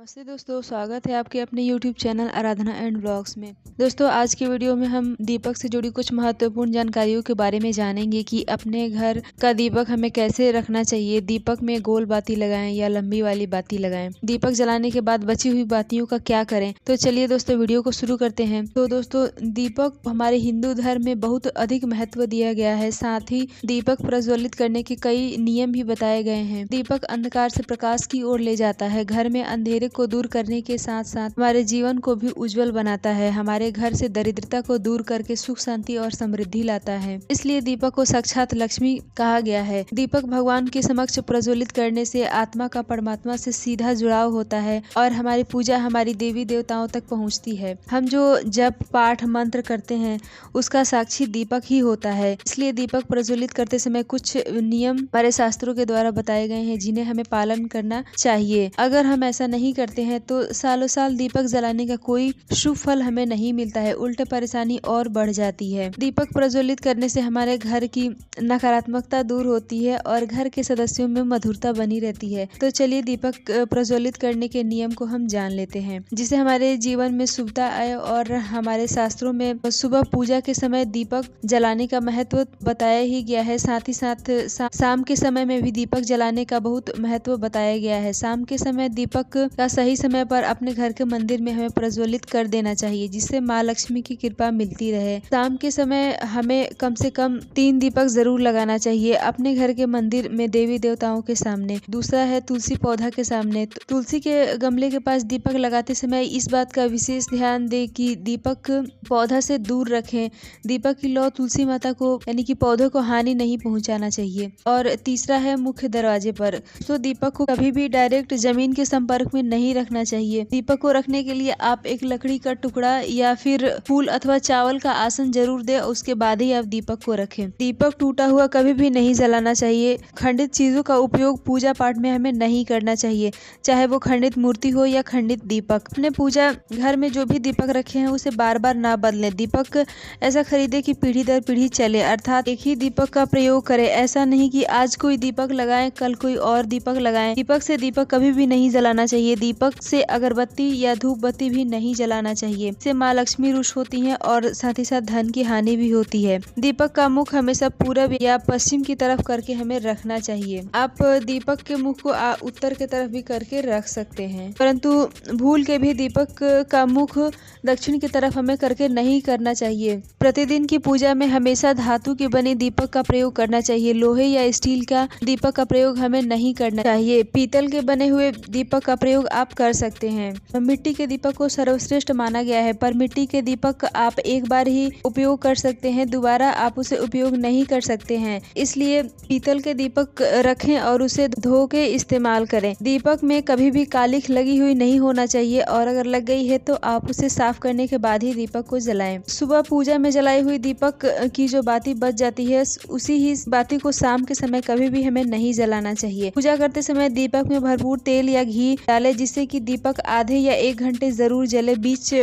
नमस्ते दोस्तों, स्वागत है आपके अपने YouTube channel Aradhana and blogs में। दोस्तों, आज की वीडियो में हम दीपक से जुड़ी कुछ महत्वपूर्ण जानकारियों के बारे में जानेंगे कि अपने घर का दीपक हमें कैसे रखना चाहिए। दीपक में गोल बाती लगाएं या लंबी वाली बाती लगाएं। दीपक जलाने के बाद बची हुई बातियों का क्या करें। तो चलिए दोस्तों, वीडियो को शुरू करते हैं। तो दोस्तों, दीपक हमारे हिंदू धर्म में बहुत अधिक महत्व दिया गया है। साथ ही दीपक प्रज्वलित करने के कई नियम भी बताए गए हैं। दीपक अंधकार से प्रकाश की ओर ले जाता है, घर में अंधेरे को दूर करने के साथ साथ हमारे जीवन को भी उज्जवल बनाता है। हमारे घर से दरिद्रता को दूर करके सुख शांति और समृद्धि लाता है। इसलिए दीपक को साक्षात लक्ष्मी कहा गया है। दीपक भगवान के समक्ष प्रज्वलित करने से आत्मा का परमात्मा से सीधा जुड़ाव होता है और हमारी पूजा हमारी देवी देवताओं तक पहुंचती है। हम जो जप पाठ मंत्र करते हैं उसका साक्षी दीपक ही होता है। इसलिए दीपक प्रज्वलित करते समय कुछ नियम हमारे शास्त्रों के द्वारा बताए गए हैं जिन्हें हमें पालन करना चाहिए। अगर हम ऐसा नहीं करते हैं तो सालों साल दीपक जलाने का कोई शुभ फल हमें नहीं मिलता है, उल्टे परेशानी और बढ़ जाती है। दीपक प्रज्वलित करने से हमारे घर की नकारात्मकता दूर होती है और घर के सदस्यों में मधुरता बनी रहती है। तो चलिए दीपक प्रज्वलित करने के नियम को हम जान लेते हैं, जिससे हमारे जीवन में शुभता आए। और हमारे शास्त्रों में सुबह पूजा के समय दीपक जलाने का महत्व बताया ही गया है। साथ ही साथ शाम के समय में भी दीपक जलाने का बहुत महत्व बताया गया है। शाम के समय दीपक का सही समय पर अपने घर के मंदिर में हमें प्रज्वलित कर देना चाहिए, जिससे माँ लक्ष्मी की कृपा मिलती रहे। शाम के समय हमें कम से कम 3 दीपक जरूर लगाना चाहिए अपने घर के मंदिर में देवी देवताओं के सामने। दूसरा है तुलसी पौधा के सामने। तुलसी के गमले के पास दीपक लगाते समय इस बात का विशेष ध्यान दें कि दीपक पौधा से दूर रखें। दीपक की लौ तुलसी माता को यानी कि पौधों को हानि नहीं पहुंचाना चाहिए। और तीसरा है मुख्य दरवाजे पर। तो दीपक को कभी भी डायरेक्ट जमीन के संपर्क में नहीं रखना चाहिए। दीपक को रखने के लिए आप एक लकड़ी का टुकड़ा या फिर फूल अथवा चावल का आसन जरूर दें, उसके बाद ही आप दीपक को रखें। दीपक टूटा हुआ कभी भी नहीं जलाना चाहिए। खंडित चीजों का उपयोग पूजा पाठ में हमें नहीं करना चाहिए, चाहे वो खंडित मूर्ति हो या खंडित दीपक। अपने पूजा घर में जो भी दीपक रखे हैं उसे बार बार ना बदलें। दीपक ऐसा खरीदे कि पीढ़ी दर पीढ़ी चले, अर्थात एक ही दीपक का प्रयोग करें। ऐसा नहीं कि आज कोई दीपक लगाएं कल कोई और दीपक लगाएं। दीपक से दीपक कभी भी नहीं जलाना चाहिए। दीपक से अगरबत्ती या धूप बत्ती भी नहीं जलाना चाहिए। इससे माँ लक्ष्मी रुष्ट होती हैं और साथ ही साथ धन की हानि भी होती है। दीपक का मुख हमेशा पूरब या पश्चिम की तरफ करके हमें रखना चाहिए। आप दीपक के मुख को उत्तर की तरफ भी करके रख सकते हैं, परंतु भूल के भी दीपक का मुख दक्षिण की तरफ हमें करके नहीं करना चाहिए। प्रतिदिन की पूजा में हमेशा धातु के बने दीपक का प्रयोग करना चाहिए। लोहे या स्टील का दीपक का प्रयोग हमें नहीं करना चाहिए। पीतल के बने हुए दीपक का प्रयोग आप कर सकते हैं। मिट्टी के दीपक को सर्वश्रेष्ठ माना गया है, पर मिट्टी के दीपक आप एक बार ही उपयोग कर सकते हैं, दोबारा आप उसे उपयोग नहीं कर सकते हैं। इसलिए पीतल के दीपक रखें और उसे धो के इस्तेमाल करें। दीपक में कभी भी कालिख लगी हुई नहीं होना चाहिए और अगर लग गई है तो आप उसे साफ करने के बाद ही दीपक को जलाएं। सुबह पूजा में जलाई हुई दीपक की जो बाती बच जाती है, उसी ही बाती को शाम के समय कभी भी हमें नहीं जलाना चाहिए। पूजा करते समय दीपक में भरपूर तेल या घी डालें, जिससे कि दीपक आधे या 1 घंटे जरूर जले।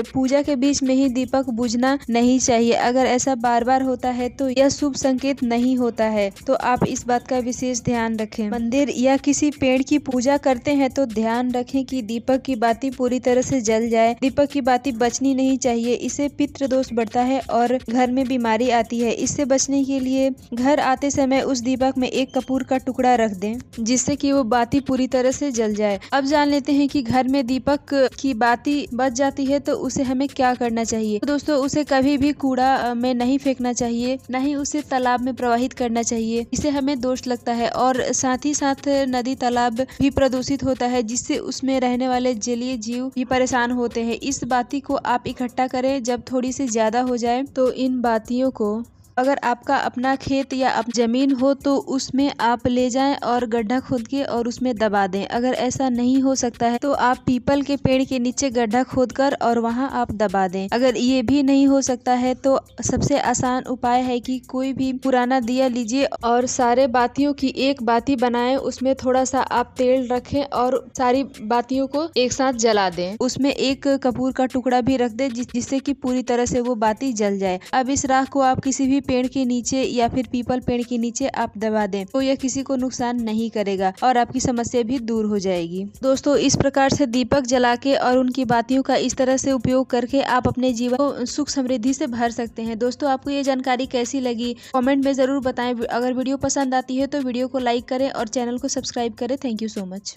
पूजा के बीच में ही दीपक बुझना नहीं चाहिए। अगर ऐसा बार बार होता है तो यह शुभ संकेत नहीं होता है, तो आप इस बात का विशेष ध्यान रखें। मंदिर या किसी पेड़ की पूजा करते हैं तो ध्यान रखें कि दीपक की बाती पूरी तरह से जल जाए। दीपक की बाती बचनी नहीं चाहिए, इससे पितृ दोष बढ़ता है और घर में बीमारी आती है। इससे बचने के लिए घर आते समय उस दीपक में एक कपूर का टुकड़ा रख दें, जिससे कि वो बाती पूरी तरह से जल जाए। अब जान लेते हैं कि घर में दीपक की बाती बच जाती है तो उसे हमें क्या करना चाहिए। तो दोस्तों, उसे कभी भी कूड़ा में नहीं फेंकना चाहिए, न ही उसे तालाब में प्रवाहित करना चाहिए, इससे हमें दोष लगता है। और साथ ही साथ नदी तालाब भी प्रदूषित होता है, जिससे उसमें रहने वाले जलीय जीव भी परेशान होते हैं। इस बाती को आप इकट्ठा करें, जब थोड़ी सी ज्यादा हो जाए तो इन बातियों को अगर आपका अपना खेत या जमीन हो तो उसमें आप ले जाएं और गड्ढा खोद के और उसमें दबा दें। अगर ऐसा नहीं हो सकता है तो आप पीपल के पेड़ के नीचे गड्ढा खोदकर और वहां आप दबा दें। अगर ये भी नहीं हो सकता है तो सबसे आसान उपाय है कि कोई भी पुराना दिया लीजिए और सारे बातियों की एक बाती बनाएं, उसमें थोड़ा सा आप तेल रखें और सारी बातियों को एक साथ जला दें। उसमें एक कपूर का टुकड़ा भी रख दें, जिससे कि पूरी तरह से वो बाती जल जाए। अब इस राख को आप किसी भी पेड़ के नीचे या फिर पीपल पेड़ के नीचे आप दबा दें तो यह किसी को नुकसान नहीं करेगा और आपकी समस्या भी दूर हो जाएगी। दोस्तों, इस प्रकार से दीपक जला के और उनकी बातियों का इस तरह से उपयोग करके आप अपने जीवन को सुख समृद्धि से भर सकते हैं। दोस्तों, आपको ये जानकारी कैसी लगी कमेंट में जरूर बताएं। अगर वीडियो पसंद आती है तो वीडियो को लाइक करें और चैनल को सब्सक्राइब करें। Thank you so much.